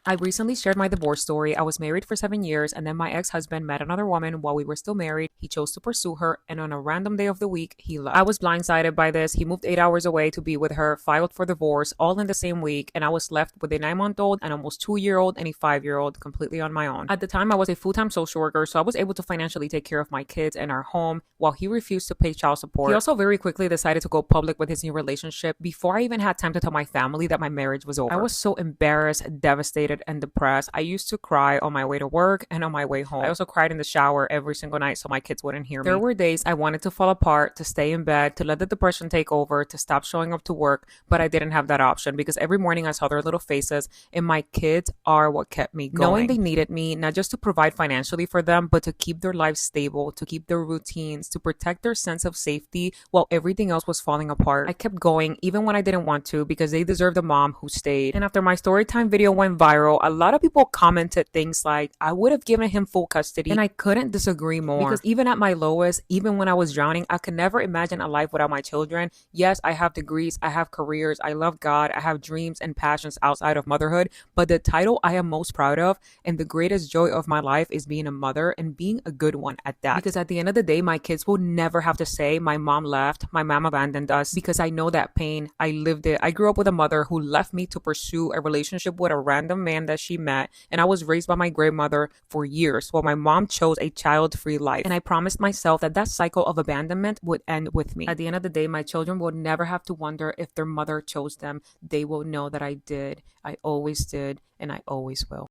I recently shared my divorce story. I was married for 7 years, and then my ex-husband met another woman while we were still married. He chose to pursue her, and on a random day of the week, he left. I was blindsided by this. He moved 8 hours away to be with her, filed for divorce, all in the same week, and I was left with a 9-month-old, an almost 2-year-old, and a 5-year-old completely on my own. At the time, I was a full-time social worker, so I was able to financially take care of my kids and our home while he refused to pay child support. He also very quickly decided to go public with his new relationship before I even had time to tell my family that my marriage was over. I was so embarrassed, devastated, and depressed. I used to cry on my way to work and on my way home. I also cried in the shower every single night so my kids wouldn't hear me. There were days I wanted to fall apart, to stay in bed, to let the depression take over, to stop showing up to work, but I didn't have that option because every morning I saw their little faces, and my kids are what kept me going. Knowing they needed me, not just to provide financially for them, but to keep their lives stable, to keep their routines, to protect their sense of safety while everything else was falling apart. I kept going even when I didn't want to because they deserved a mom who stayed. And after my story time video went viral, a lot of people commented things like, I would have given him full custody, and I couldn't disagree more. Because even at my lowest, even when I was drowning, I could never imagine a life without my children. Yes, I have degrees, I have careers, I love God, I have dreams and passions outside of motherhood, but the title I am most proud of and the greatest joy of my life is being a mother, and being a good one at that. Because at the end of the day, my kids will never have to say, my mom left, my mom abandoned us, because I know that pain. I lived it. I grew up with a mother who left me to pursue a relationship with a random man that she met, and I was raised by my grandmother for years while my mom chose a child-free life. And I promised myself that that cycle of abandonment would end with me. At the end of the day, my children will never have to wonder if their mother chose them. They will know that I did. I always did, and I always will.